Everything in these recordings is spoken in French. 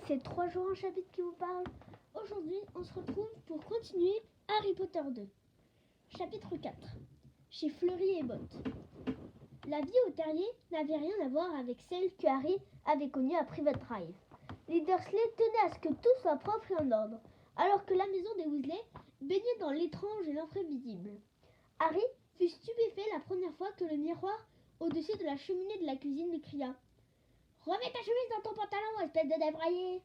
c'est 3 jours un chapitre qui vous parle. Aujourd'hui, on se retrouve pour continuer Harry Potter 2. Chapitre 4. Chez Fleury et Botte. La vie au terrier n'avait rien à voir avec celle que Harry avait connue à Privet Drive. Les Dursley tenaient à ce que tout soit propre et en ordre, alors que la maison des Weasley baignait dans l'étrange et l'imprévisible. Harry fut stupéfait la première fois que le miroir au-dessus de la cheminée de la cuisine lui cria « Remets ta chemise dans ton pantalon, espèce de débraillé !»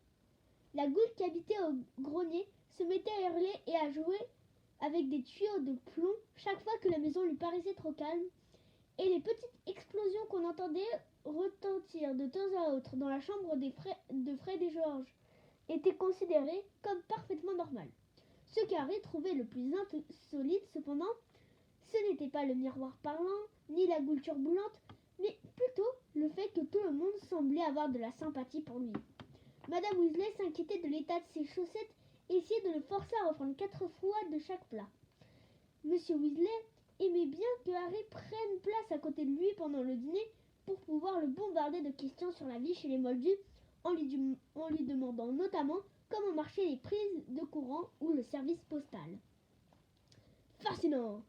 La goule qui habitait au grenier se mettait à hurler et à jouer avec des tuyaux de plomb chaque fois que la maison lui paraissait trop calme, et les petites explosions qu'on entendait retentir de temps à autre dans la chambre de Fred et George étaient considérées comme parfaitement normales. Ce qu'Harry trouvait le plus insolite, cependant, ce n'était pas le miroir parlant, ni la goule turbulente, mais plutôt le fait que tout le monde semblait avoir de la sympathie pour lui. Madame Weasley s'inquiétait de l'état de ses chaussettes et essayait de le forcer à reprendre 4 fois de chaque plat. Monsieur Weasley aimait bien que Harry prenne place à côté de lui pendant le dîner pour pouvoir le bombarder de questions sur la vie chez les Moldus en lui demandant notamment comment marchaient les prises de courant ou le service postal. « Fascinant !»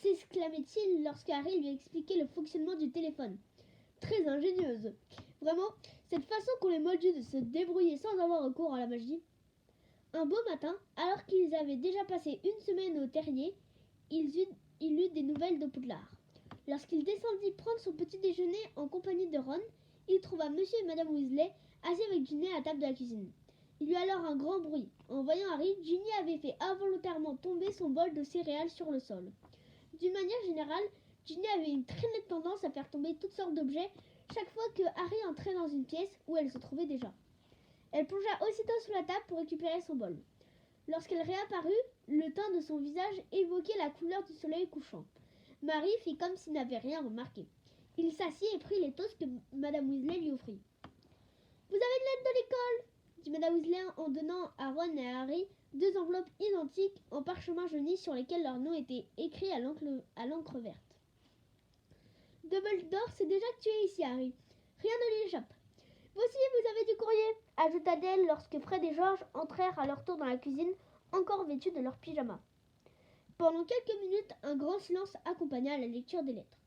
s'exclamait-il lorsque Harry lui expliquait le fonctionnement du téléphone. « Très ingénieuse. Vraiment, cette façon qu'ont les Moldus de se débrouiller sans avoir recours à la magie. » Un beau matin, alors qu'ils avaient déjà passé une semaine au terrier, il eut des nouvelles de Poudlard. Lorsqu'il descendit prendre son petit déjeuner en compagnie de Ron, il trouva Monsieur et Madame Weasley assis avec Ginny à la table de la cuisine. Il y eut alors un grand bruit. En voyant Harry, Ginny avait fait involontairement tomber son bol de céréales sur le sol. D'une manière générale, Ginny avait une très nette tendance à faire tomber toutes sortes d'objets chaque fois que Harry entrait dans une pièce où elle se trouvait déjà. Elle plongea aussitôt sous la table pour récupérer son bol. Lorsqu'elle réapparut, le teint de son visage évoquait la couleur du soleil couchant. Marie fit comme s'il n'avait rien remarqué. Il s'assit et prit les toasts que Madame Weasley lui offrit. « Vous avez de l'aide de l'école ?» dit Madame Weasley en donnant à Ron et à Harry 2 enveloppes identiques en parchemin jauni sur lesquelles leurs noms étaient écrits à l'encre verte. « Dumbledore sait déjà que tu es ici, Harry. Rien ne lui échappe. Voici, vous avez du courrier, ajouta-t-elle lorsque Fred et George entrèrent à leur tour dans la cuisine, encore vêtus de leurs pyjamas. Pendant quelques minutes, un grand silence accompagna la lecture des lettres.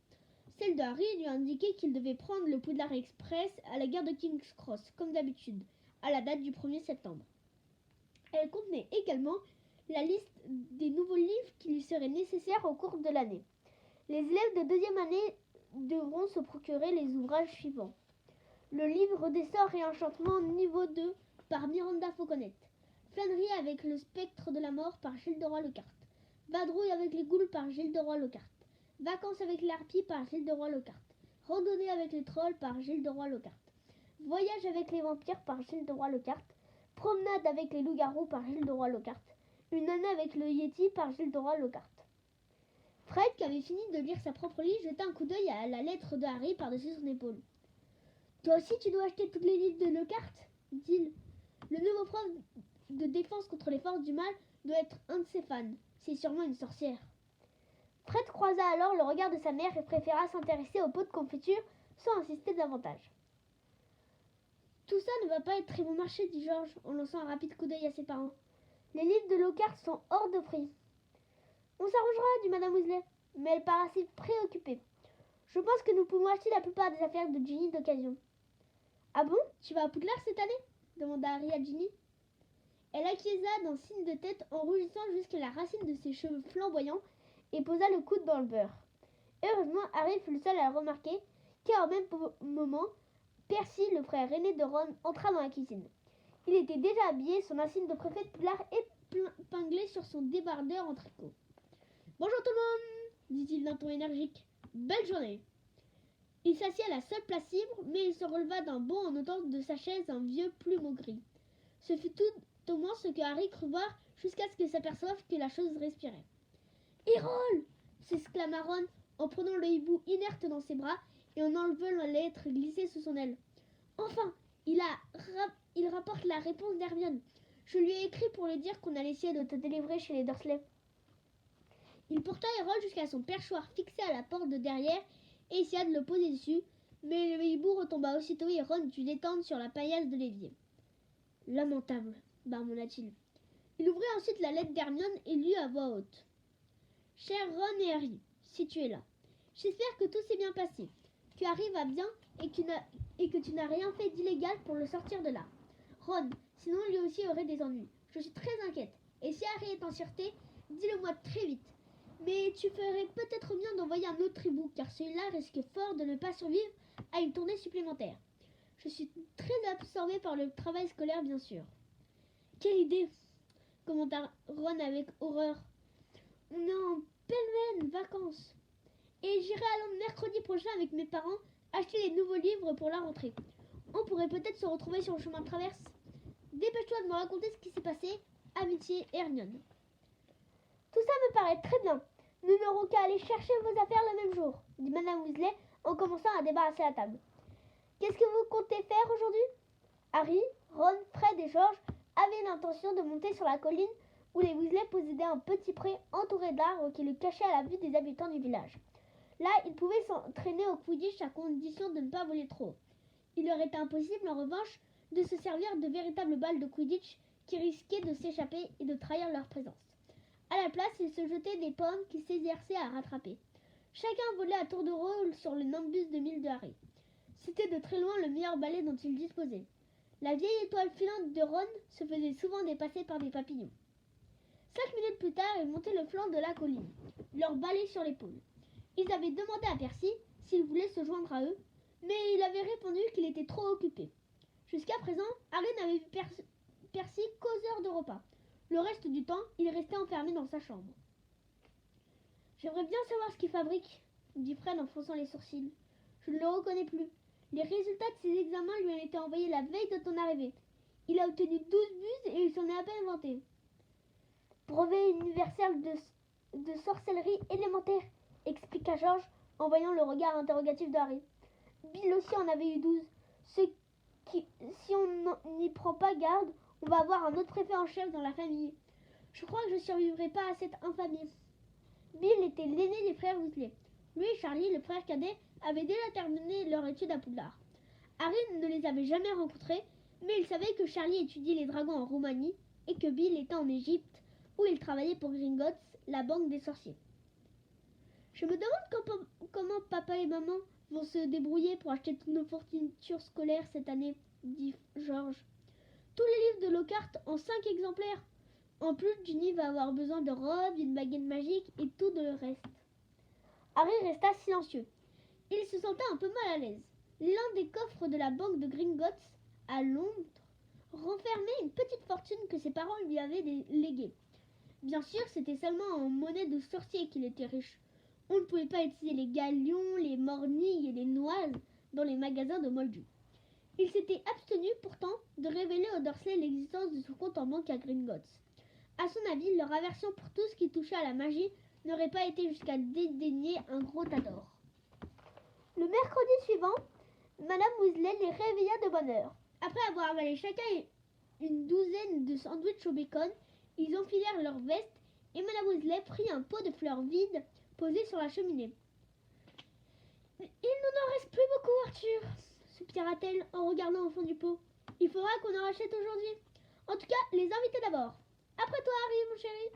Celle de Harry lui indiquait qu'il devait prendre le Poudlard Express à la gare de King's Cross, comme d'habitude, à la date du 1er septembre. Elle contenait également la liste des nouveaux livres qui lui seraient nécessaires au cours de l'année. Les élèves de 2e année devront se procurer les ouvrages suivants. Le livre des sorts et enchantements niveau 2 par Miranda Fauconnet. Flânerie avec le spectre de la mort par Gilles de Roy-Lockhart. Vadrouille avec les ghouls par Gilles de Roy-Lockhart. Vacances avec l'harpie par Gilles de Roy-Lockhart. Randonnée avec les trolls par Gilles de Roy-Lockhart. Voyage avec les vampires par Gilles de Roy-Lockhart. Promenade avec les loups-garous par Gilles de Roy-Lockhart. Une année avec le Yeti par Gilles de Roy-Lockhart. Fred, qui avait fini de lire sa propre liste, jeta un coup d'œil à la lettre de Harry par-dessus son épaule. « Toi aussi, tu dois acheter tous les livres de Lockhart ?» dit-il. « Le nouveau prof de défense contre les forces du mal doit être un de ses fans. C'est sûrement une sorcière. » Fred croisa alors le regard de sa mère et préféra s'intéresser aux pots de confiture sans insister davantage. « Tout ça ne va pas être très bon marché, dit George en lançant un rapide coup d'œil à ses parents. « Les livres de Lockhart sont hors de prix. »« On s'arrangera, dit Madame Weasley, mais elle paraissait préoccupée. Je pense que nous pouvons acheter la plupart des affaires de Ginny d'occasion. »« Ah bon, tu vas à Poudlard cette année ?» demanda Harry à Ginny. Elle acquiesça d'un signe de tête en rougissant jusqu'à la racine de ses cheveux flamboyants et posa le coude dans le beurre. Heureusement, Harry fut le seul à le remarquer, car au même moment, Percy, le frère aîné de Ron, entra dans la cuisine. Il était déjà habillé, son insigne de préfet de Poudlard épinglé sur son débardeur en tricot. « Bonjour tout le monde !» dit-il d'un ton énergique. « Belle journée !» Il s'assit à la seule place libre, mais il se releva d'un bond en ôtant de sa chaise un vieux plumeau gris. Ce fut tout au moins ce que Harry crut voir jusqu'à ce qu'il s'aperçoive que la chose respirait. « Errol !» s'exclama Ron en prenant le hibou inerte dans ses bras et en enlevant la lettre glissée sous son aile. « Enfin, il rapporte la réponse d'Hermione. Je lui ai écrit pour lui dire qu'on allait essayer de te délivrer chez les Dursley. » Il porta Errol jusqu'à son perchoir fixé à la porte de derrière et essaya de le poser dessus, mais le hibou retomba aussitôt et Ron dut l'étendre sur la paillasse de l'évier. Lamentable, marmonna-t-il. Il ouvrit ensuite la lettre d'Hermione et lut à voix haute. Cher Ron et Harry, si tu es là, j'espère que tout s'est bien passé, que Harry va bien et que tu n'as rien fait d'illégal pour le sortir de là. Ron, sinon lui aussi aurait des ennuis. Je suis très inquiète. Et si Harry est en sûreté, dis-le-moi très vite. Mais tu ferais peut-être bien d'envoyer un autre hibou, car celui-là risque fort de ne pas survivre à une tournée supplémentaire. Je suis très absorbée par le travail scolaire, bien sûr. Quelle idée, commenta Ron avec horreur. On est en pleine vacances. Et j'irai à Londres mercredi prochain avec mes parents acheter les nouveaux livres pour la rentrée. On pourrait peut-être se retrouver sur le chemin de traverse. Dépêche-toi de me raconter ce qui s'est passé. Amitié, Hermione. Tout ça me paraît très bien. Nous n'aurons qu'à aller chercher vos affaires le même jour, dit Madame Weasley en commençant à débarrasser la table. Qu'est-ce que vous comptez faire aujourd'hui? Harry, Ron, Fred et George avaient l'intention de monter sur la colline où les Weasley possédaient un petit pré entouré d'arbres qui le cachaient à la vue des habitants du village. Là, ils pouvaient s'entraîner au Quidditch à condition de ne pas voler trop. Il leur était impossible, en revanche, de se servir de véritables balles de Quidditch qui risquaient de s'échapper et de trahir leur présence. À la place, ils se jetaient des pommes qu'ils s'exerçaient à rattraper. Chacun volait à tour de rôle sur le Nimbus 2000 de Harry. C'était de très loin le meilleur balai dont il disposait. La vieille étoile filante de Ron se faisait souvent dépasser par des papillons. 5 minutes plus tard, ils montaient le flanc de la colline, leur balai sur l'épaule. Ils avaient demandé à Percy s'il voulait se joindre à eux, mais il avait répondu qu'il était trop occupé. Jusqu'à présent, Harry n'avait vu Percy qu'aux heures de repas. Le reste du temps, il restait enfermé dans sa chambre. J'aimerais bien savoir ce qu'il fabrique, dit Fred en fronçant les sourcils. Je ne le reconnais plus. Les résultats de ses examens lui ont été envoyés la veille de ton arrivée. Il a obtenu 12 buts et il s'en est à peine vanté. Brevet universel de sorcellerie élémentaire, expliqua George en voyant le regard interrogatif de Harry. Bill aussi en avait eu 12. Si on n'y prend pas garde, on va avoir un autre préfet en chef dans la famille. Je crois que je ne survivrai pas à cette infamie. Bill était l'aîné des frères Weasley. Lui et Charlie, le frère cadet, avaient déjà terminé leur étude à Poudlard. Harry ne les avait jamais rencontrés, mais il savait que Charlie étudiait les dragons en Roumanie et que Bill était en Égypte, où il travaillait pour Gringotts, la banque des sorciers. Je me demande comment papa et maman vont se débrouiller pour acheter toutes nos fournitures scolaires cette année, dit George. Tous les livres de Lockhart en 5 exemplaires. En plus, Ginny va avoir besoin de robes, d'une baguette magique et tout le reste. Harry resta silencieux. Il se sentait un peu mal à l'aise. L'un des coffres de la banque de Gringotts, à Londres, renfermait une petite fortune que ses parents lui avaient léguée. Bien sûr, c'était seulement en monnaie de sorcier qu'il était riche. On ne pouvait pas utiliser les galions, les mornilles et les noises dans les magasins de Moldu. Il s'était abstenu pourtant de révéler aux Dursley l'existence de son compte en banque à Gringotts. À son avis, leur aversion pour tout ce qui touchait à la magie n'aurait pas été jusqu'à dédaigner un gros tas d'or. Le mercredi suivant, Madame Weasley les réveilla de bonne heure. Après avoir avalé chacun une douzaine de sandwichs au bacon, ils enfilèrent leurs vestes et Madame Weasley prit un pot de fleurs vide posé sur la cheminée. « Il ne nous en reste plus beaucoup, Arthur !» soupira-t-elle en regardant au fond du pot. « Il faudra qu'on en rachète aujourd'hui. En tout cas, les invités d'abord. Après toi, Harry, mon chéri. »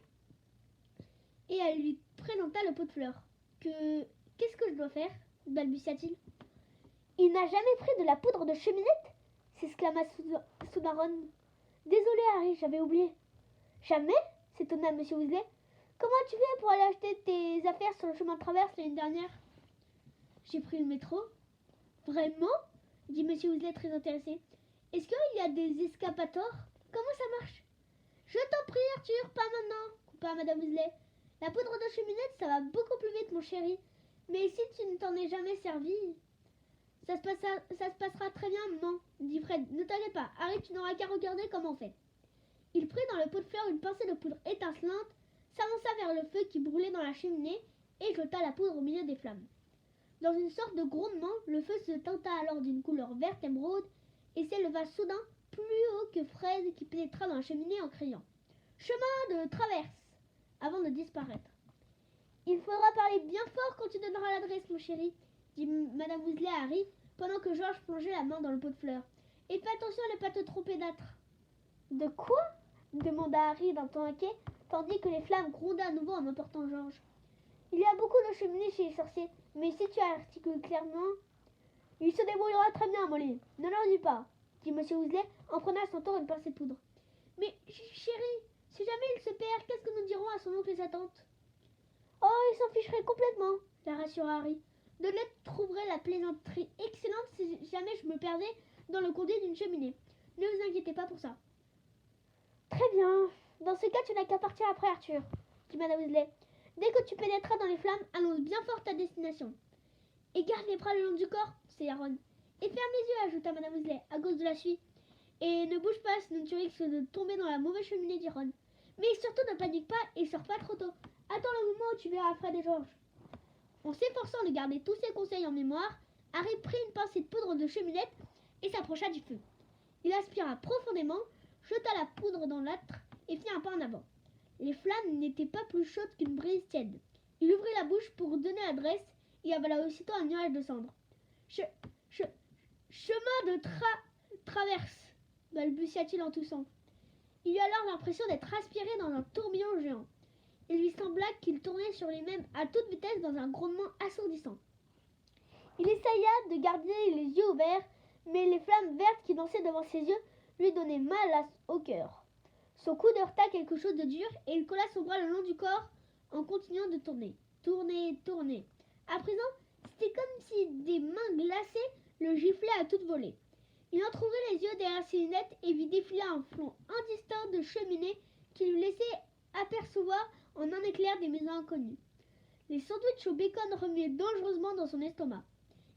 Et elle lui présenta le pot de fleurs. « Qu'est-ce que je dois faire ?» balbutia-t-il. « Il n'a jamais pris de la poudre de cheminette ?» s'exclama soudain Ron. « Désolé, Harry, j'avais oublié. »« Jamais ?» s'étonna M. Weasley. « Comment as-tu fait pour aller acheter tes affaires sur le chemin de traverse l'année dernière ?»« J'ai pris le métro. »« Vraiment ?» dit M. Weasley très intéressé. « Est-ce qu'il y a des escapators? Comment ça marche ?»« Je t'en prie, Arthur, pas maintenant, coupa Madame Weasley. La poudre de cheminette, ça va beaucoup plus vite, mon chéri. Mais si tu ne t'en es jamais servi... »« Ça se passera très bien, maman, dit Fred. Ne t'inquiète pas, Harry, tu n'auras qu'à regarder comment on fait. » Il prit dans le pot de fleurs une pincée de poudre étincelante, s'avança vers le feu qui brûlait dans la cheminée et jeta la poudre au milieu des flammes. Dans une sorte de grondement, le feu se teinta alors d'une couleur verte émeraude et s'éleva soudain plus haut que Fred qui pénétra dans la cheminée en criant « Chemin de traverse !» avant de disparaître. « Il faudra parler bien fort quand tu donneras l'adresse, mon chéri, dit Madame Weasley à Harry pendant que George plongeait la main dans le pot de fleurs. « Et fais attention à ne pas te tromper d'âtre. » De quoi? Demanda Harry d'un ton inquiet, tandis que les flammes grondaient à nouveau en emportant George. Il y a beaucoup de cheminées chez les sorciers, mais si tu articules clairement... Il se débrouillera très bien, Molly. Ne leur dis pas, dit M. Weasley en prenant à son tour une pincée de poudre. Mais, chérie, si jamais il se perd, qu'est-ce que nous dirons à son oncle et sa tante? Oh, il s'en ficherait complètement, la rassura Harry. De l'aide trouverait la plaisanterie excellente si jamais je me perdais dans le conduit d'une cheminée. Ne vous inquiétez pas pour ça. Très bien. Dans ce cas, tu n'as qu'à partir après Arthur, dit Madame Weasley. Dès que tu pénétreras dans les flammes, annonce bien fort ta destination. Et garde les bras le long du corps, c'est Aaron. Et ferme les yeux, ajouta Madame Weasley, à cause de la suie. Et ne bouge pas, sinon tu risques de tomber dans la mauvaise cheminée, dit Ron. Mais surtout ne panique pas et sors pas trop tôt. Attends le moment où tu verras Fred et George. En s'efforçant de garder tous ses conseils en mémoire, Harry prit une pincée de poudre de cheminette et s'approcha du feu. Il aspira profondément, jeta la poudre dans l'âtre et fit un pas en avant. Les flammes n'étaient pas plus chaudes qu'une brise tiède. Il ouvrit la bouche pour donner l'adresse et avala aussitôt un nuage de cendres. Chemin de traverse, balbutia-t-il en toussant. Il eut alors l'impression d'être aspiré dans un tourbillon géant. Il lui sembla qu'il tournait sur lui-même à toute vitesse dans un grondement assourdissant. Il essaya de garder les yeux ouverts, mais les flammes vertes qui dansaient devant ses yeux lui donnaient mal au cœur. Son coude heurta quelque chose de dur et il colla son bras le long du corps en continuant de tourner. Tourner. À présent, c'était comme si des mains glacées le giflaient à toute volée. Il entrouvrit les yeux derrière ses lunettes et vit défiler un flot indistinct de cheminées qui lui laissait apercevoir en un éclair des maisons inconnues. Les sandwichs au bacon remuaient dangereusement dans son estomac.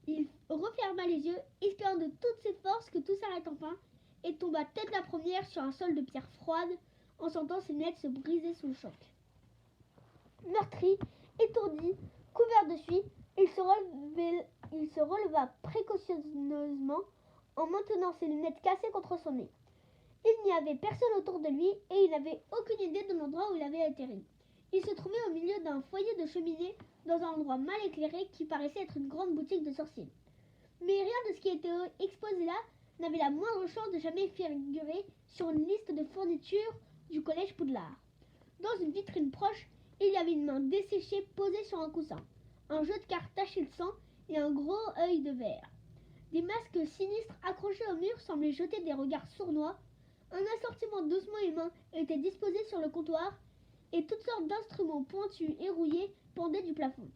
Il referma les yeux, espérant de toutes ses forces que tout s'arrête enfin, et tomba tête la première sur un sol de pierre froide, en sentant ses lunettes se briser sous le choc. Meurtri, étourdi, couvert de suie, il se releva précautionneusement en maintenant ses lunettes cassées contre son nez. Il n'y avait personne autour de lui et il n'avait aucune idée de l'endroit où il avait atterri. Il se trouvait au milieu d'un foyer de cheminée dans un endroit mal éclairé qui paraissait être une grande boutique de sorciers. Mais rien de ce qui était exposé là n'avait la moindre chance de jamais figurer sur une liste de fournitures du collège Poudlard. Dans une vitrine proche, il y avait une main desséchée posée sur un coussin, un jeu de cartes taché de sang et un gros œil de verre. Des masques sinistres accrochés au mur semblaient jeter des regards sournois. Un assortiment d'ossements humains était disposé sur le comptoir et toutes sortes d'instruments pointus et rouillés pendaient du plafond.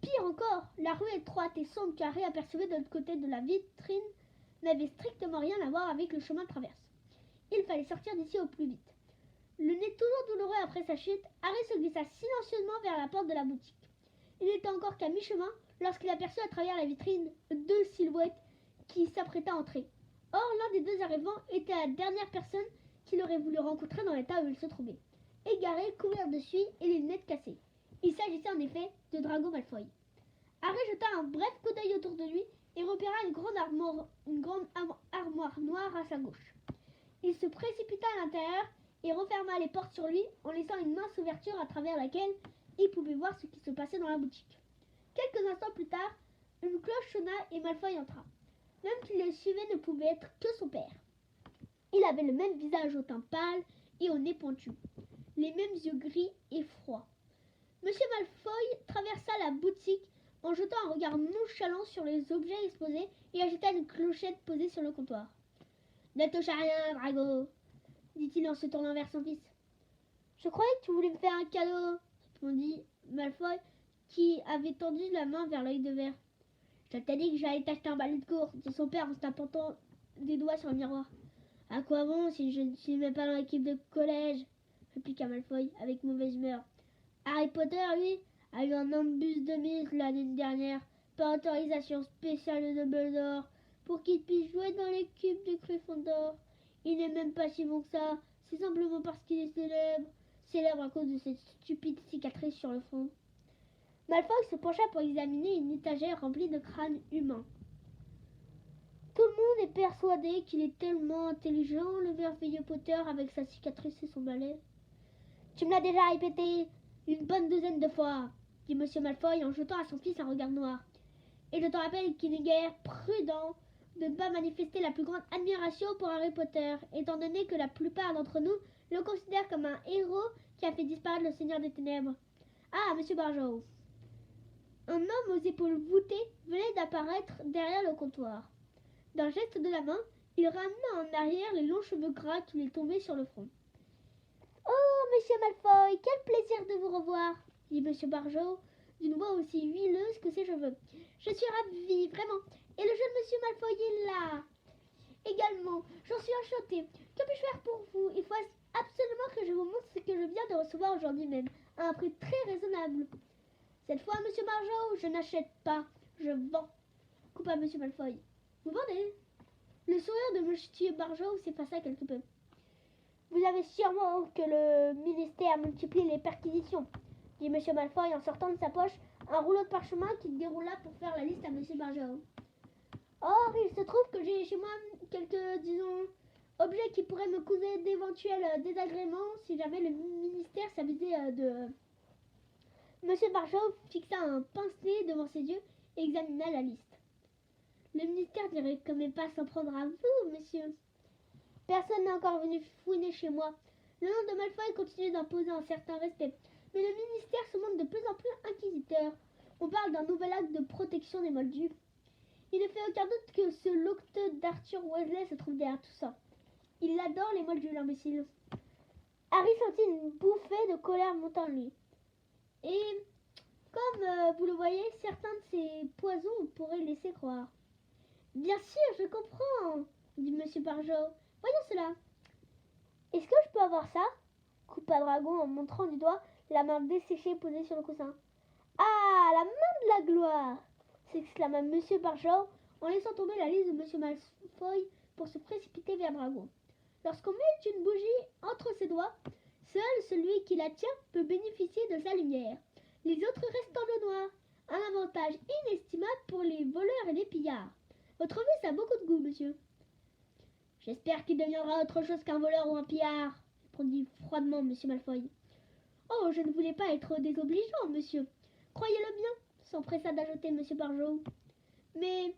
Pire encore, la rue étroite et sombre qu'Harry apercevait de l'autre côté de la vitrine n'avait strictement rien à voir avec le chemin de traverse. Il fallait sortir d'ici au plus vite. Le nez toujours douloureux après sa chute, Harry se glissa silencieusement vers la porte de la boutique. Il n'était encore qu'à mi-chemin lorsqu'il aperçut à travers la vitrine deux silhouettes qui s'apprêtaient à entrer. Or, l'un des deux arrivants était la dernière personne qu'il aurait voulu rencontrer dans l'état où il se trouvait, égaré, couvert de suie et les lunettes cassées. Il s'agissait en effet de Drago Malfoy. Harry jeta un bref coup d'œil autour de lui et repéra une grande armoire noire à sa gauche. Il se précipita à l'intérieur et referma les portes sur lui en laissant une mince ouverture à travers laquelle il pouvait voir ce qui se passait dans la boutique. Quelques instants plus tard, une cloche sonna et Malfoy entra. L'homme qui le suivait ne pouvait être que son père. Il avait le même visage au teint pâle et au nez pointu, les mêmes yeux gris et froids. Monsieur Malfoy traversa la boutique en jetant un regard nonchalant sur les objets exposés et agita une clochette posée sur le comptoir. « Ne touche à rien, Drago !» dit-il en se tournant vers son fils. « Je croyais que tu voulais me faire un cadeau !» répondit Malfoy, qui avait tendu la main vers l'œil de verre. « Je t'ai dit que j'allais t'acheter un balai de cours !» dit son père en se tapant des doigts sur le miroir. « À quoi bon si je ne suis même pas dans l'équipe de collège ?» répliqua Malfoy avec mauvaise humeur. « Harry Potter, lui, a eu un embus de mise l'année dernière par autorisation spéciale de Dumbledore pour qu'il puisse jouer dans l'équipe de Gryffondor. Il n'est même pas si bon que ça, c'est simplement parce qu'il est célèbre à cause de cette stupide cicatrice sur le front. » Malfoy se pencha pour examiner une étagère remplie de crânes humains. Tout le monde est persuadé qu'il est tellement intelligent, le merveilleux Potter, avec sa cicatrice et son balai. « Tu me l'as déjà répété une bonne douzaine de fois, » dit M. Malfoy en jetant à son fils un regard noir. « Et je te rappelle qu'il n'est guère prudent de ne pas manifester la plus grande admiration pour Harry Potter, étant donné que la plupart d'entre nous le considèrent comme un héros qui a fait disparaître le Seigneur des Ténèbres. Ah, Monsieur Barjow. Un homme aux épaules voûtées venait d'apparaître derrière le comptoir. D'un geste de la main, il ramena en arrière les longs cheveux gras qui lui tombaient sur le front. « Oh, Monsieur Malfoy, quel plaisir de vous revoir !» dit Monsieur Barjow, d'une voix aussi huileuse que ses cheveux. « Je suis ravie, vraiment, et le jeune Monsieur Malfoy est là. Également, j'en suis enchantée. Que puis-je faire pour vous? Il faut absolument que je vous montre ce que je viens de recevoir aujourd'hui même, à un prix très raisonnable. Cette fois, Monsieur Barjow, je n'achète pas, je vends. » coupa Monsieur Malfoy. « Vous vendez ?» Le sourire de Monsieur Barjow s'effaça quelque peu. « Vous avez sûrement que le ministère multiplie les perquisitions, » dit Monsieur Malfoy en sortant de sa poche un rouleau de parchemin qu'il déroula pour faire la liste à Monsieur Barjow. « Or, il se trouve que j'ai chez moi quelques, disons, objets qui pourraient me causer d'éventuels désagréments si jamais le ministère s'amusait de... » Monsieur Barjow fixa un pincelet devant ses yeux et examina la liste. « Le ministère dirait quand même pas s'en prendre à vous, monsieur. Personne n'est encore venu fouiner chez moi. Le nom de Malfoy continue d'imposer un certain respect, mais le ministère se montre de plus en plus inquisiteur. On parle d'un nouvel acte de protection des Moldus. Il ne fait aucun doute que ce locteux d'Arthur Weasley se trouve derrière tout ça. Il adore les Moldus, l'imbécile. » Harry sentit une bouffée de colère monter en lui. « Et, comme vous le voyez, certains de ces poisons vous pourraient laisser croire. »« Bien sûr, je comprends, » dit Monsieur Barjow. « Voyons cela. »« Est-ce que je peux avoir ça ?» coupa Dragon en montrant du doigt la main desséchée posée sur le coussin. « Ah, la main de la gloire !» s'exclama Monsieur Barjow en laissant tomber la liste de Monsieur Malfoy pour se précipiter vers Dragon. Lorsqu'on met une bougie entre ses doigts, seul celui qui la tient peut bénéficier de sa lumière. Les autres restent dans le noir. Un avantage inestimable pour les voleurs et les pillards. Votre fils a beaucoup de goût, monsieur. J'espère qu'il deviendra autre chose qu'un voleur ou un pillard, répondit froidement Monsieur Malfoy. Oh, je ne voulais pas être désobligeant, monsieur. Croyez-le bien, s'empressa d'ajouter Monsieur Barjow. Mais,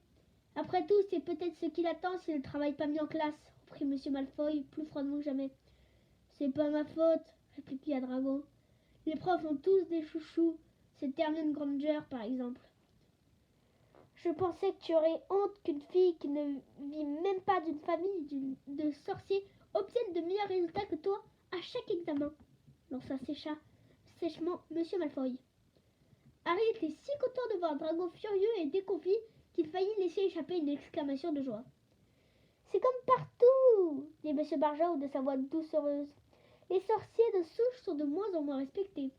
après tout, c'est peut-être ce qu'il attend s'il ne travaille pas mieux en classe, reprit Monsieur Malfoy plus froidement que jamais. C'est pas ma faute, répliqua Dragon. Les profs ont tous des chouchous. C'est Hermione Granger, par exemple. Je pensais que tu aurais honte qu'une fille qui ne vit même pas d'une famille de sorciers obtienne de meilleurs résultats que toi à chaque examen, lança sèchement Monsieur Malfoy. Harry était si content de voir Dragon furieux et déconfit qu'il faillit laisser échapper une exclamation de joie. « C'est comme partout !» dit Monsieur Barjow de sa voix doucereuse. « Les sorciers de souche sont de moins en moins respectés. »«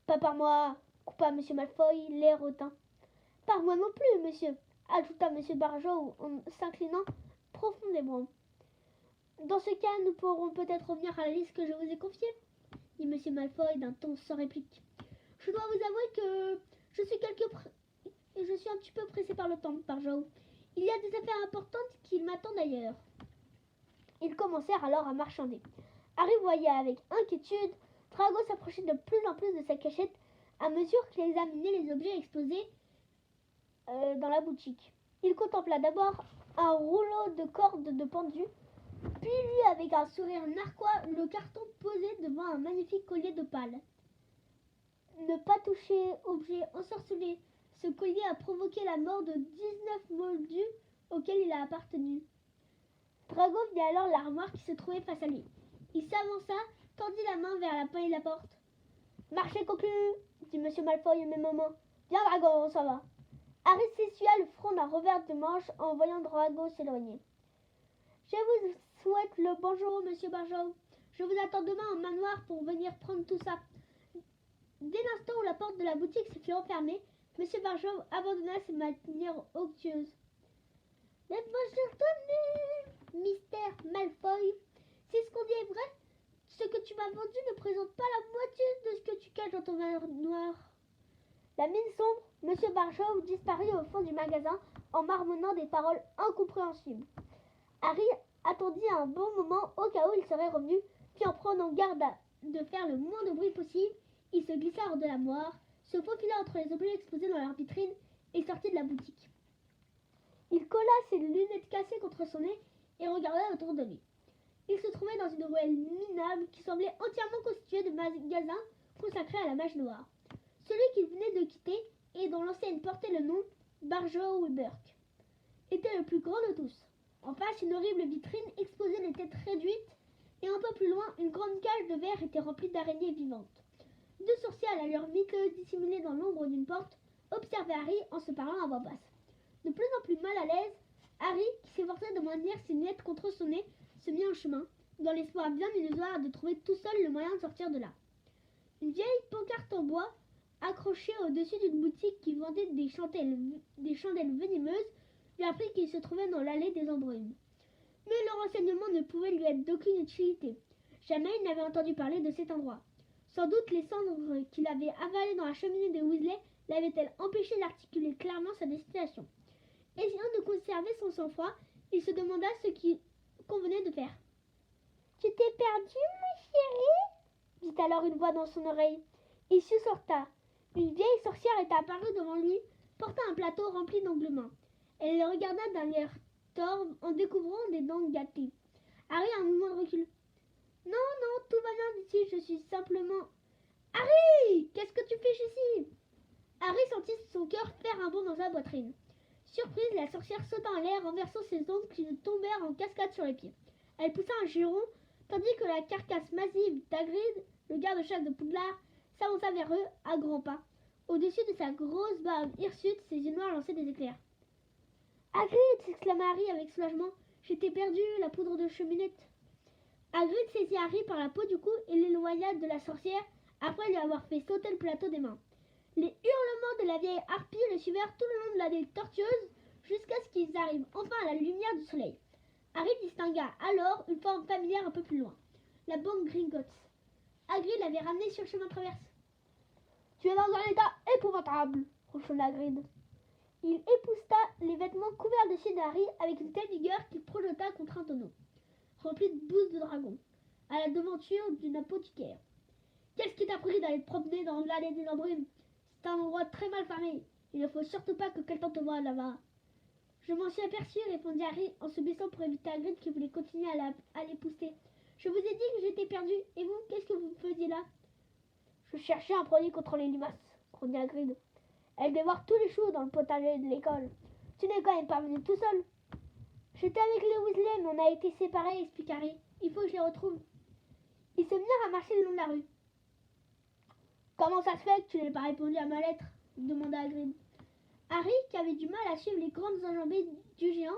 Pas par moi !» coupa Monsieur Malfoy, l'air hautain. « Par moi non plus, monsieur !» ajouta Monsieur Barjow en s'inclinant profondément. « Dans ce cas, nous pourrons peut-être revenir à la liste que je vous ai confiée, dit Monsieur Malfoy d'un ton sans réplique. « Je dois vous avouer que je suis un petit peu pressé par le temps, Barjow. Il y a des affaires importantes qui m'attendent ailleurs. » Ils commencèrent alors à marchander. Harry voyait avec inquiétude Drago s'approcher de plus en plus de sa cachette à mesure qu'il examinait les objets exposés dans la boutique. Il contempla d'abord un rouleau de cordes de pendu, puis lui, avec un sourire narquois, le carton posé devant un magnifique collier d'opale. Ne pas toucher objet ensorcelé, ce collier a provoqué la mort de 19 moldus auxquels il a appartenu. Drago vit alors l'armoire qui se trouvait face à lui. Il s'avança, tendit la main vers la poignée de la porte. « Marché conclu !» dit Monsieur Malfoy au même moment. « Viens, Drago, on s'en va. » Harry s'essuya le front d'un revers de manche en voyant Drago s'éloigner. « Je vous souhaite le bonjour, Monsieur Barjow. Je vous attends demain au manoir pour venir prendre tout ça. » Dès l'instant où la porte de la boutique se fut refermée, Monsieur Barjow abandonna ses manières onctueuses. « Laisse-moi donner, Mystère Malfoy. Si ce qu'on dit est vrai, ce que tu m'as vendu ne présente pas la moitié de ce que tu caches dans ton manoir. » La mine sombre, Monsieur Barjow disparut au fond du magasin en marmonnant des paroles incompréhensibles. Harry attendit un bon moment au cas où il serait revenu, puis en prenant garde de faire le moins de bruit possible, il se glissa hors de la moire, se faufila entre les objets exposés dans leur vitrine et sortit de la boutique. Il colla ses lunettes cassées contre son nez et regarda autour de lui. Il se trouvait dans une ruelle minable qui semblait entièrement constituée de magasins consacrés à la mage noire. Celui qu'il venait de quitter et dont l'enseigne portait le nom Barjow Burke était le plus grand de tous. En face, une horrible vitrine exposait les têtes réduites et un peu plus loin, une grande cage de verre était remplie d'araignées vivantes. Deux sorciers à l'allure miteuse dissimulés dans l'ombre d'une porte observaient Harry en se parlant à voix basse. De plus en plus mal à l'aise, Harry, qui s'efforçait de maintenir ses lunettes contre son nez, se mit en chemin, dans l'espoir bien illusoire de trouver tout seul le moyen de sortir de là. Une vieille pancarte en bois, accrochée au-dessus d'une boutique qui vendait des chandelles venimeuses, lui apprit qu'il se trouvait dans l'allée des embrumes. Mais le renseignement ne pouvait lui être d'aucune utilité. Jamais il n'avait entendu parler de cet endroit. Sans doute les cendres qu'il avait avalées dans la cheminée de Weasley l'avaient-elles empêché d'articuler clairement sa destination. Essayant de conserver son sang-froid, il se demanda ce qu'il convenait de faire. « Tu t'es perdu, mon chéri ?» dit alors une voix dans son oreille. Il sursauta. Une vieille sorcière était apparue devant lui, portant un plateau rempli d'ongles-mains. Elle le regarda d'un air torve en découvrant des dents gâtées. Harry a un mouvement de recul. « Non, non, tout va bien, dit-il, je suis simplement... »« Harry, qu'est-ce que tu fais ici ?» Harry sentit son cœur faire un bond dans sa poitrine. Surprise, la sorcière sauta en l'air, renversant ses ongles qui lui tombèrent en cascade sur les pieds. Elle poussa un juron, tandis que la carcasse massive d'Hagrid, le garde-chasse de Poudlard, s'avança vers eux à grands pas. Au-dessus de sa grosse barbe hirsute, ses yeux noirs lançaient des éclairs. « Hagrid !» s'exclama Harry avec soulagement. « J'étais perdu, la poudre de cheminette. » Hagrid saisit Harry par la peau du cou et l'éloigna de la sorcière après lui avoir fait sauter le plateau des mains. Les hurlements de la vieille harpie le suivirent tout le long de l'allée tortueuse jusqu'à ce qu'ils arrivent enfin à la lumière du soleil. Harry distingua alors une forme familière un peu plus loin, la banque Gringotts. Hagrid l'avait ramené sur le chemin de traverse. « Tu es dans un état épouvantable !» ronchonna Hagrid. Il épousseta les vêtements couverts dessus d'Harry avec une telle vigueur qu'il projeta contre un tonneau, rempli de bouse de dragon, à la devanture d'une apothicaire. « Qu'est-ce qui t'a pris d'aller te promener dans l'allée des embrumes ? C'est un endroit très mal fermé. Il ne faut surtout pas que quelqu'un te voie là-bas. » Je m'en suis aperçu, répondit Harry en se baissant pour éviter Hagrid qui voulait continuer à l'épousseter. Je vous ai dit que j'étais perdu. Et vous, qu'est-ce que vous faisiez là ? Je cherchais un produit contre les limaces, grogna Hagrid. Elle dévore tous les choux dans le potager de l'école. Tu n'es quand même pas venu tout seul. J'étais avec les Weasley, mais on a été séparés, expliqua Harry. Il faut que je les retrouve. Ils se mirent à marcher le long de la rue. Comment ça se fait que tu n'aies pas répondu à ma lettre ? Demanda Hagrid. Harry, qui avait du mal à suivre les grandes enjambées du géant,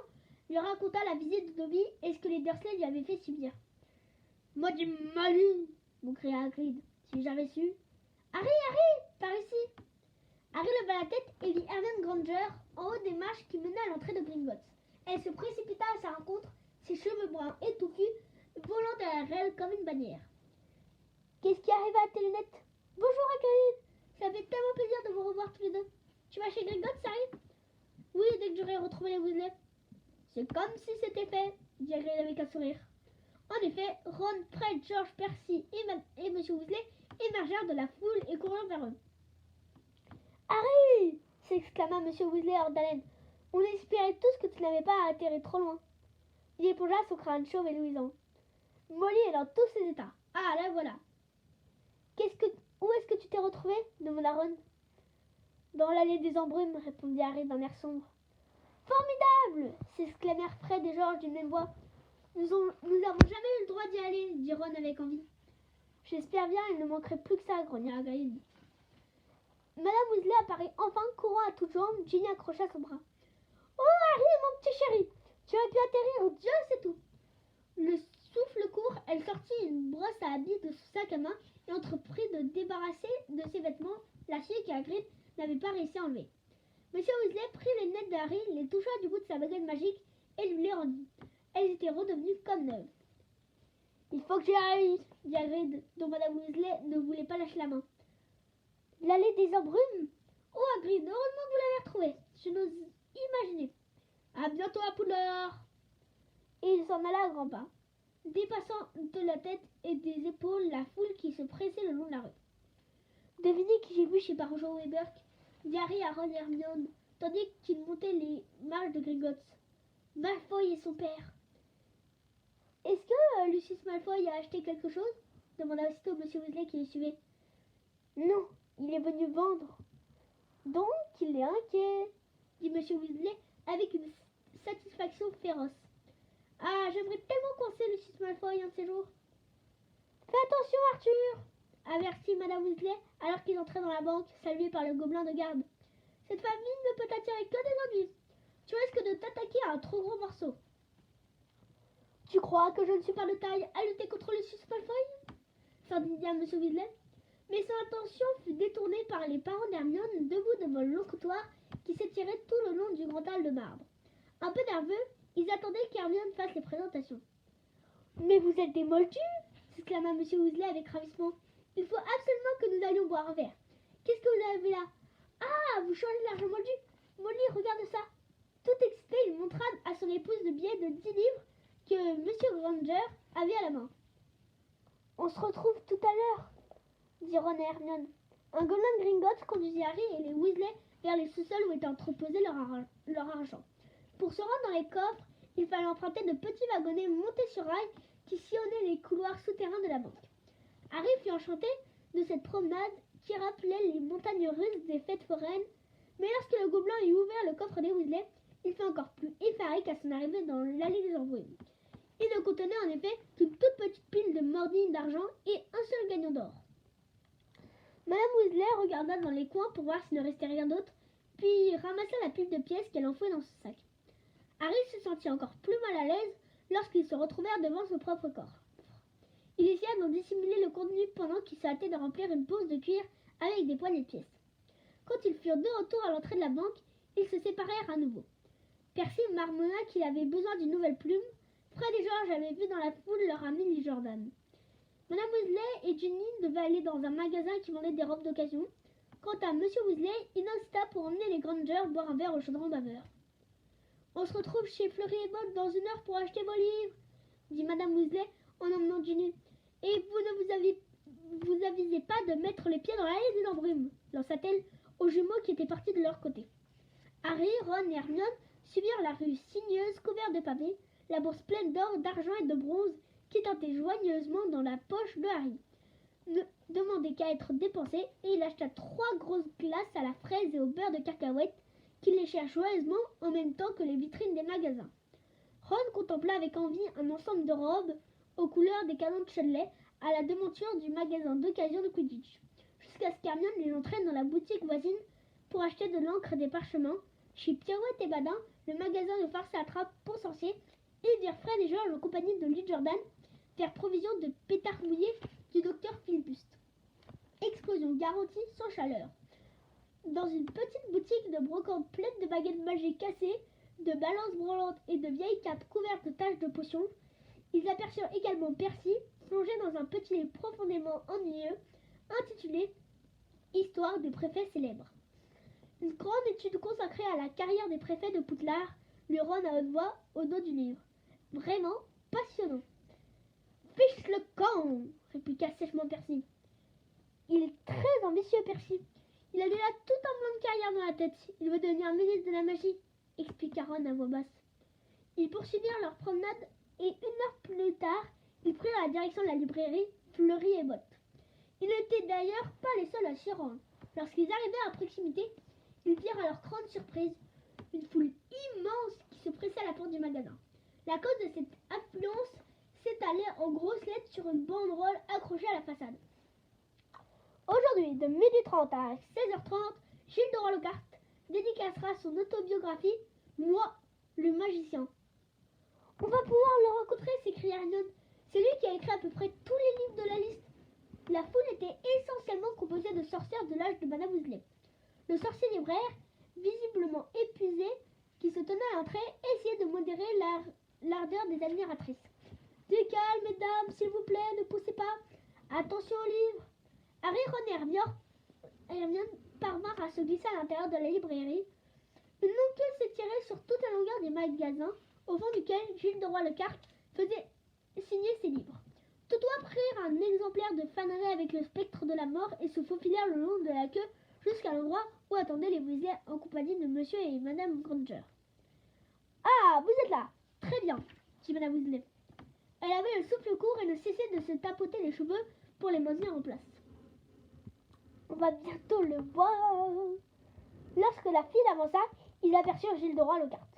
lui raconta la visite de Dobby et ce que les Dursley lui avaient fait subir. « Maudit malin !» m'écria Hagrid. « Si j'avais su... »« Harry, par ici !» Harry leva la tête et vit Hermione Granger en haut des marches qui menaient à l'entrée de Gringotts. Elle se précipita à sa rencontre, ses cheveux bruns et touffus volant derrière elle comme une bannière. « Qu'est-ce qui arrive à tes lunettes ? Bonjour Hagrid, ça fait tellement plaisir de vous revoir tous les deux. Tu vas chez Gringotts, Harry ? Oui, dès que j'aurai retrouvé les Weasley. C'est comme si c'était fait, dit Hagrid avec un sourire. En effet, Ron, Fred, George, Percy et M. Weasley émergèrent de la foule et coururent vers eux. Harry ! S'exclama M. Weasley hors d'haleine. On espérait tous que tu n'avais pas atterri trop loin. Il épongea son crâne chauve et luisant. Molly est dans tous ses états. Ah, la voilà. Où est-ce que tu t'es retrouvé ? Demanda Ron. Dans l'allée des embrumes, répondit Harry d'un air sombre. Formidable ! S'exclamèrent Fred et George d'une même voix. Nous n'avons jamais eu le droit d'y aller, dit Ron avec envie. J'espère bien, il ne manquerait plus que ça, grogna Hagrid. Madame Weasley apparut enfin, courant à toutes jambes. Ginny accrocha son bras. Oh, Harry, mon petit chéri, tu as pu atterrir, Dieu sait tout. Le souffle court, elle sortit une brosse à habits de son sac à main et entreprit de débarrasser de ses vêtements l'acier qu'Hagrid n'avait pas réussi à enlever. Monsieur Weasley prit les lunettes de Harry, les toucha du bout de sa baguette magique et lui les rendit. Elles étaient redevenues comme neuves. « Il faut que j'y aille, » dit Hagrid, dont Madame Weasley ne voulait pas lâcher la main. « L'allée des embrumes ? Oh, Hagrid, heureusement que vous l'avez retrouvée. Je n'ose imaginer. À bientôt à Poudlard !» Et il s'en alla à grands pas, dépassant de la tête et des épaules la foule qui se pressait le long de la rue. « Devinez qui j'ai vu chez Barjow et Burke ?» dit Harry à Ron et Hermione tandis qu'il montait les marches de Gringotts. Malfoy et son père. Est-ce que Lucius Malfoy a acheté quelque chose demanda aussitôt Monsieur Weasley qui les suivait. Non, il est venu vendre. Donc il est inquiet, dit Monsieur Weasley avec une satisfaction féroce. Ah, j'aimerais tellement coincer Lucius Malfoy un de ces jours. Fais attention, Arthur, avertit Madame Weasley alors qu'ils entraient dans la banque, salués par le gobelin de garde. Cette famille ne peut t'attirer que des ennuis. Tu risques de t'attaquer à un trop gros morceau. Tu crois que je ne suis pas de taille à lutter contre Lucius Malfoy s'indigna M. Weasley. Mais son attention fut détournée par les parents d'Hermione debout devant le long couloir qui s'étirait tout le long du grand hall de marbre. Un peu nerveux, ils attendaient qu'Hermione fasse les présentations. « Mais vous êtes des moldus !» s'exclama M. Weasley avec ravissement. « Il faut absolument que nous allions boire un verre. Qu'est-ce que vous avez là ? Ah, vous changez l'argent moldu ? Molly, regarde ça !» Tout excité, il montra à son épouse le billet de 10 livres que M. Granger avait à la main. « On se retrouve tout à l'heure !» dit Ron et Hermione. Un gobelin de Gringotts conduisit Harry et les Weasley vers les sous-sols où était entreposé leur argent. Pour se rendre dans les coffres, il fallait emprunter de petits wagonnets montés sur rails qui sillonnaient les couloirs souterrains de la banque. Harry fut enchanté de cette promenade qui rappelait les montagnes russes des fêtes foraines, mais lorsque le gobelin eut ouvert le coffre des Weasley, il fut encore plus effaré qu'à son arrivée dans l'allée des embrumes. Il ne contenait en effet qu'une toute petite pile de mordilles d'argent et un seul gagnon d'or. Madame Weasley regarda dans les coins pour voir s'il ne restait rien d'autre, puis ramassa la pile de pièces qu'elle enfouait dans son sac. Harry se sentit encore plus mal à l'aise lorsqu'ils se retrouvèrent devant son propre coffre. Il essaya d'en dissimuler le contenu pendant qu'il se hâtait de remplir une bourse de cuir avec des poignées de pièces. Quand ils furent de retour à l'entrée de la banque, ils se séparèrent à nouveau. Percy marmonna qu'il avait besoin d'une nouvelle plume. Fred et George avaient vu dans la foule leur ami Lee Jordan. Madame Weasley et Ginny devaient aller dans un magasin qui vendait des robes d'occasion. Quant à Monsieur Weasley, il insista pour emmener les Granger boire un verre au chaudron baveur. « On se retrouve chez Fleury et Botte dans 1 heure pour acheter vos livres, » dit Madame Weasley en emmenant Ginny. « Et vous ne avisez pas de mettre les pieds dans l'allée des embrumes, » lança-t-elle aux jumeaux qui étaient partis de leur côté. Harry, Ron et Hermione suivirent la rue sinueuse couverte de pavés, la bourse pleine d'or, d'argent et de bronze qui tentait joyeusement dans la poche de Harry. Ne demandait qu'à être dépensé et il acheta 3 grosses glaces à la fraise et au beurre de cacahuète qu'il léchèrent joyeusement en même temps que les vitrines des magasins. Ron contempla avec envie un ensemble de robes aux couleurs des canons de Chudley à la devanture du magasin d'occasion de Quidditch, jusqu'à ce qu'Hermione les entraîne dans la boutique voisine pour acheter de l'encre et des parchemins, chez Pirouette et Badin, le magasin de farce à trappe pour sorciers, et virent Fred et George en compagnie de Lee Jordan faire provision de pétards mouillés du docteur Philbuste. Explosion garantie sans chaleur. Dans une petite boutique de brocante pleine de baguettes magiques cassées, de balances branlantes et de vieilles capes couvertes de taches de potions, ils aperçurent également Percy plongé dans un petit livre profondément ennuyeux intitulé « Histoire des préfets célèbres ». Une grande étude consacrée à la carrière des préfets de Poudlard, lui Ron à haute voix au dos du livre. Vraiment passionnant. « Fiche le camp !» répliqua sèchement Percy. « Il est très ambitieux, Percy. Il a déjà tout un plan de carrière dans la tête. Il veut devenir ministre de la magie, » expliqua Ron à voix basse. Ils poursuivirent leur promenade et 1 heure plus tard, ils prirent la direction de la librairie Fleury et Botte. Ils n'étaient d'ailleurs pas les seuls à s'y rendre. Lorsqu'ils arrivèrent à proximité, ils virent à leur grande surprise une foule immense qui se pressait à la porte du magasin. La cause de cette affluence s'étalait en grosses lettres sur une banderole accrochée à la façade. Aujourd'hui, de 12h30 à 16h30, Gilles de Rois-Lockhart dédicacera son autobiographie « Moi, le magicien ». « On va pouvoir le rencontrer » s'écria Hermione. « C'est lui qui a écrit à peu près tous les livres de la liste. » La foule était essentiellement composée de sorcières de l'âge de Madame Weasley. Le sorcier libraire, visiblement épuisé, qui se tenait à l'entrée, essayait de modérer l'ardeur des admiratrices. « Du calme, mesdames, s'il vous plaît, ne poussez pas. Attention aux livres. » Harry, Ron et Hermione parvinrent à se glisser à l'intérieur de la librairie. Une longue queue s'étirait sur toute la longueur des magasins, au fond duquel Gilles de Rois-Lockhart faisait signer ses livres. Tous trois prirent un exemplaire de Faneret avec le spectre de la mort et se faufilèrent le long de la queue jusqu'à l'endroit où attendaient les Weasley en compagnie de Monsieur et Madame Granger. « Ah, vous êtes là. Très bien, dit Madame Weasley. Elle avait le souffle court et ne cessait de se tapoter les cheveux pour les maintenir en place. On va bientôt le voir. Lorsque la file avança, ils aperçurent Gilles de Roy-Lockhart,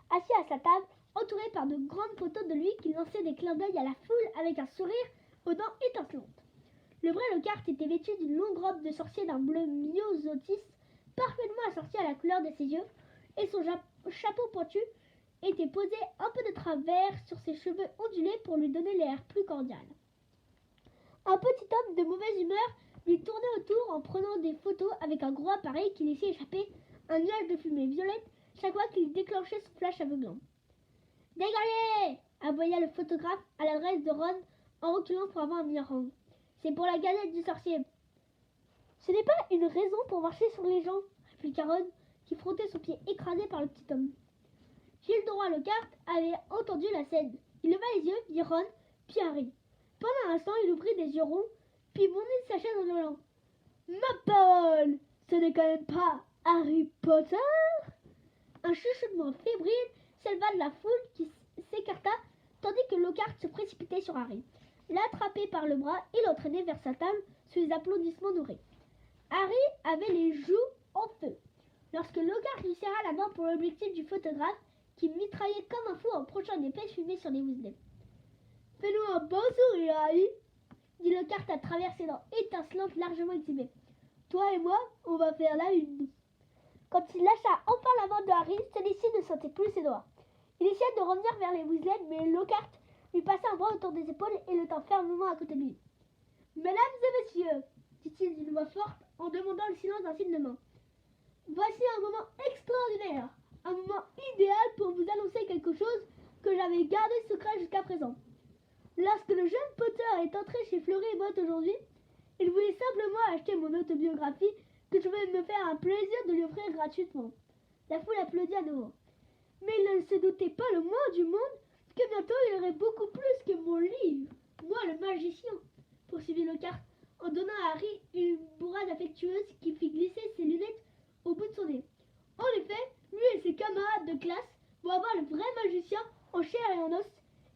assis à sa table, entouré par de grandes photos de lui qui lançaient des clins d'œil à la foule avec un sourire aux dents étincelantes. Le vrai Lockhart était vêtu d'une longue robe de sorcier d'un bleu myosotis parfaitement assorti à la couleur de ses yeux, et son chapeau pointu était posé un peu de travers sur ses cheveux ondulés pour lui donner l'air plus cordial. Un petit homme de mauvaise humeur lui tournait autour en prenant des photos avec un gros appareil qui laissait échapper un nuage de fumée violette chaque fois qu'il déclenchait son flash aveuglant. « Dégagez !» aboya le photographe à l'adresse de Ron en reculant pour avoir un meilleur rang. « C'est pour la galette du sorcier. »« Ce n'est pas une raison pour marcher sur les gens, » répliqua Ron, qui frottait son pied écrasé par le petit homme. Gilles de Roy-Lockhart avait entendu la scène. Il leva les yeux, vit Ron, puis Harry. Pendant un instant, il ouvrit des yeux ronds, puis bondit de sa chaise en hurlant. « Ma parole, ce n'est quand même pas Harry Potter ?» Un chuchotement fébrile s'éleva de la foule qui s'écarta, tandis que Lockhart se précipitait sur Harry, l'attrapait par le bras et l'entraînait vers sa table sous les applaudissements dorés. Harry avait les joues en feu. Lorsque Lockhart lui serra la main pour l'objectif du photographe, qui mitraillait comme un fou en projetant une épaisse fumée sur les Weasley. « Fais-nous un bon sourire, Harry !» dit Lockhart à travers ses dents étincelantes largement exhibées. « Toi et moi, on va faire la une. » Quand il lâcha enfin la main de Harry, celui-ci ne sentait plus ses doigts. Il essayait de revenir vers les Weasley, mais Lockhart lui passa un bras autour des épaules et le tint fermement à côté de lui. « Mesdames et messieurs, dit-il d'une voix forte en demandant le silence d'un signe de main. Voici un moment extraordinaire, un moment idéal pour vous annoncer quelque chose que j'avais gardé secret jusqu'à présent. Lorsque le jeune Potter est entré chez Fleury et Botte aujourd'hui, il voulait simplement acheter mon autobiographie que je vais me faire un plaisir de lui offrir gratuitement. » La foule applaudit à nouveau. Mais il ne se doutait pas le moins du monde que bientôt il aurait beaucoup plus que mon livre. Moi, le magicien, poursuivit Lockhart, en donnant à Harry une bourrade affectueuse qui fit glisser ses lunettes au bout de son nez. En effet, lui et ses camarades de classe vont avoir le vrai magicien en chair et en os.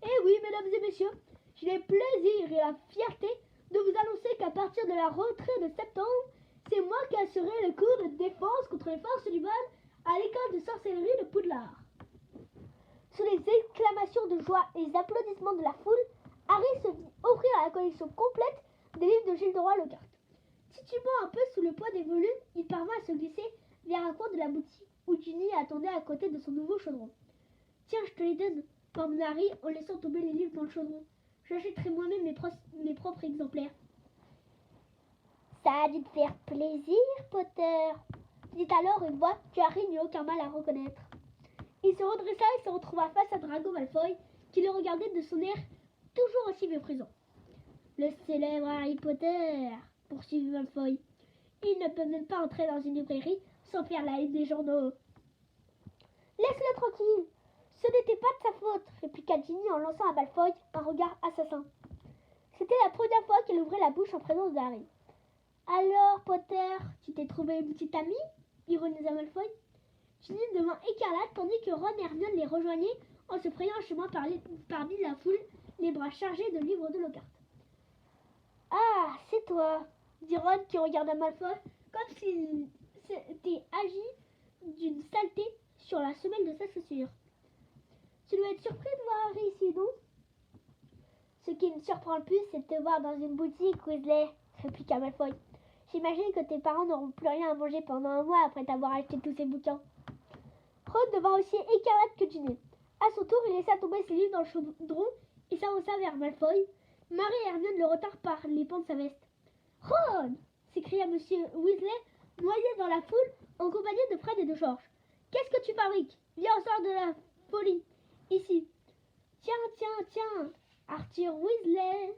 Et oui, mesdames et messieurs, j'ai le plaisir et la fierté de vous annoncer qu'à partir de la rentrée de septembre, c'est moi qui assurerai le cours de défense contre les forces du mal à l'école de sorcellerie de Poudlard. Sous les exclamations de joie et les applaudissements de la foule, Harry se vit offrir la collection complète des livres de Gilles de Roy-Lockhart. Titubant un peu sous le poids des volumes, il parvint à se glisser vers un coin de la boutique où Ginny attendait à côté de son nouveau chaudron. « Tiens, je te les donne, » murmura Harry en laissant tomber les livres dans le chaudron. « J'achèterai moi-même mes propres exemplaires. »« Ça a dû te faire plaisir, Potter ?» dit alors une voix que Harry n'eut aucun mal à reconnaître. Il se redressa et se retrouva face à Drago Malfoy, qui le regardait de son air toujours aussi méprisant. « Le célèbre Harry Potter !» poursuivit Malfoy. « Il ne peut même pas entrer dans une librairie sans faire la une des journaux. »« Laisse-le tranquille, ce n'était pas de sa faute, » répliqua Ginny en lançant à Malfoy un regard assassin. C'était la première fois qu'elle ouvrait la bouche en présence de Harry. « Alors, Potter, tu t'es trouvé une petite amie ?» ironisa Malfoy. Ginny devint écarlate tandis que Ron et Hermione les rejoignaient en se frayant un chemin parmi la foule, les bras chargés de livres de Lockhart. « Ah, c'est toi !» dit Ron qui regarda Malfoy comme s'il s'était agi d'une saleté sur la semelle de sa chaussure. « Tu dois être surpris de voir Harry ici, non ?»« Ce qui me surprend le plus, c'est de te voir dans une boutique, Weasley, » répliqua Malfoy. « J'imagine que tes parents n'auront plus rien à manger pendant un mois après t'avoir acheté tous ces bouquins. » Ron devint aussi écarlate que Ginny. À son tour, il laissa tomber ses livres dans le chaudron et s'avança vers Malfoy. Harry et Hermione le retinrent par les pans de sa veste. « Ron !» s'écria Monsieur Weasley, noyé dans la foule, en compagnie de Fred et de George. « Qu'est-ce que tu fabriques ? Viens, on sort de la folie. Ici. »« Tiens, Arthur Weasley !»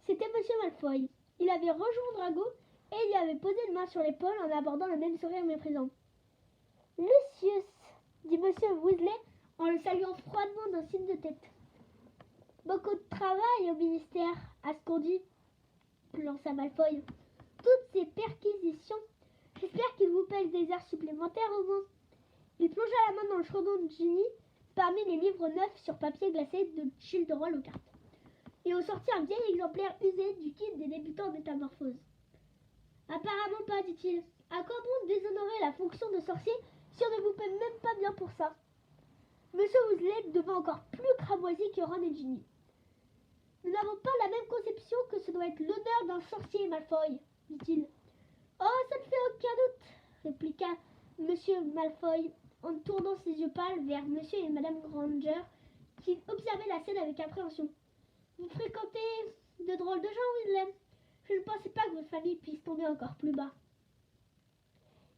C'était Monsieur Malfoy. Il avait rejoint Drago et lui avait posé une main sur l'épaule en abordant le même sourire méprisant. « Lucius !» dit Monsieur Weasley en le saluant froidement d'un signe de tête. « Beaucoup de travail au ministère, à ce qu'on dit, » lança Malfoy. « Toutes ces perquisitions, J'espère qu'il vous paye des heures supplémentaires au moins. Il plongea la main dans le chaudron de Ginny parmi les livres neufs sur papier glacé de Gilles de Roi Lockhart. Et en sortit un vieil exemplaire usé du kit des débutants en métamorphose. Apparemment pas, dit-il. À quoi bon déshonorer la fonction de sorcier si on ne vous paie même pas bien pour ça? Monsieur Weasley devint encore plus cramoisi que Ron et Ginny. Nous n'avons pas la même conception que ce doit être l'honneur d'un sorcier, Malfoy, dit-il. Oh, ça ne fait aucun doute, répliqua Monsieur Malfoy en tournant ses yeux pâles vers Monsieur et Madame Granger qui observaient la scène avec appréhension. Vous fréquentez de drôles de gens, Weasley. Je ne pensais pas que votre famille puisse tomber encore plus bas.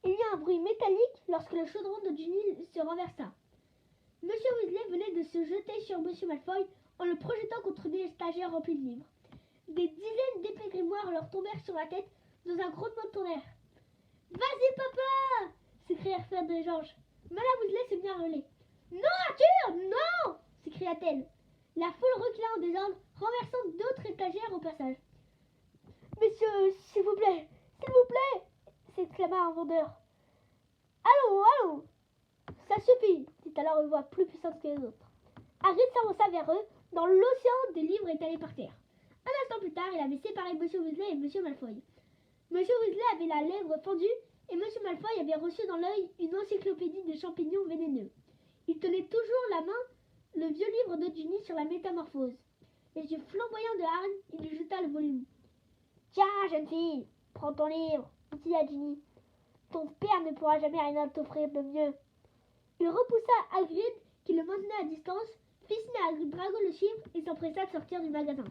Il y eut un bruit métallique lorsque le chaudron de Ginny se renversa. Monsieur Weasley venait de se jeter sur Monsieur Malfoy en le projetant contre des stagiaires remplis de livres. Des dizaines d'épées grimoires leur tombèrent sur la tête dans un grondement de tonnerre. « Vas-y, papa !» s'écrièrent Fred et Georges. Madame Weasley se mit à hurler. « Non, Arthur, non !» s'écria-t-elle. La foule recula en désordre, renversant d'autres étagères au passage. « Messieurs, s'il vous plaît, s'exclama un vendeur. « Allons, allons !»« Ça suffit !» dit alors une voix plus puissante que les autres. Hagrid s'avança vers eux, dans l'océan des livres étalés par terre. Un instant plus tard, il avait séparé Monsieur Weasley et Monsieur Malfoy. Monsieur Weasley avait la lèvre fendue et Monsieur Malfoy avait reçu dans l'œil une encyclopédie de champignons vénéneux. Il tenait toujours la main le vieux livre de Ginny sur la métamorphose. Les yeux flamboyants de Harry, il lui jeta le volume. « Tiens, jeune fille, prends ton livre, dit à Ginny. Ton père ne pourra jamais rien t'offrir de mieux. » Il repoussa Hagrid, qui le maintenait à distance, fit signe à Drago le chiffre et s'empressa de sortir du magasin.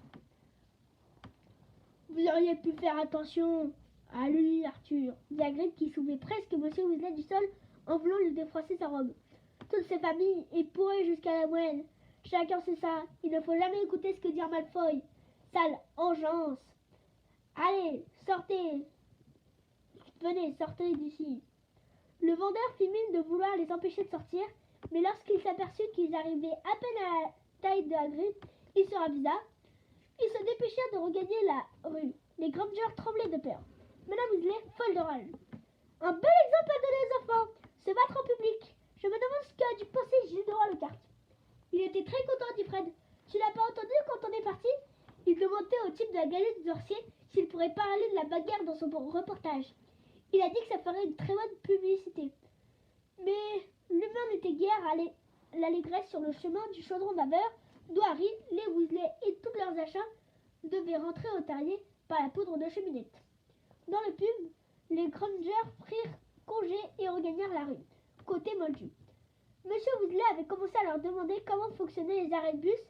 « Vous auriez pu faire attention à lui, Arthur, dit Hagrid qui soulevait presque Monsieur Weasley du sol en voulant lui défroisser sa robe. Toute cette famille est pourrie jusqu'à la moelle. Chacun sait ça. Il ne faut jamais écouter ce que dit un Malfoy. Sale engeance. Allez, sortez. Venez, sortez d'ici. » Le vendeur fit mine de vouloir les empêcher de sortir, mais lorsqu'il s'aperçut qu'ils arrivaient à peine à la taille de Hagrid, il se ravisa. Ils se dépêchèrent de regagner la rue. Les Grangers tremblaient de peur. Madame Weasley, folle de rage. « Un bel exemple à donner aux enfants. Se battre en public. Je me demande ce qu'a dû penser Gilles de Roi Lockhart. » Il était très content, dit Fred. « Tu l'as pas entendu quand on est parti ?» Il demandait au type de la galette sorcier s'il pourrait parler de la bagarre dans son reportage. Il a dit que ça ferait une très bonne publicité. Mais l'humain n'était guère à l'allégresse sur le chemin du chaudron d'Aver, d'où Harry, les Weasley et tous leurs achats devaient rentrer au terrier par la poudre de cheminette. Dans le pub, les Grangers prirent congé et regagnèrent la rue, côté Moldu. Monsieur Weasley avait commencé à leur demander comment fonctionnaient les arrêts de bus,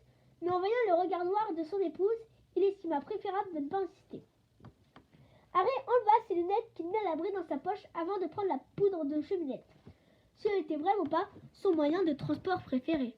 mais en voyant le regard noir de son épouse, il estima préférable de ne pas insister. Harry enleva ses lunettes qu'il mit à l'abri dans sa poche avant de prendre la poudre de cheminette. Ce n'était vraiment pas son moyen de transport préféré.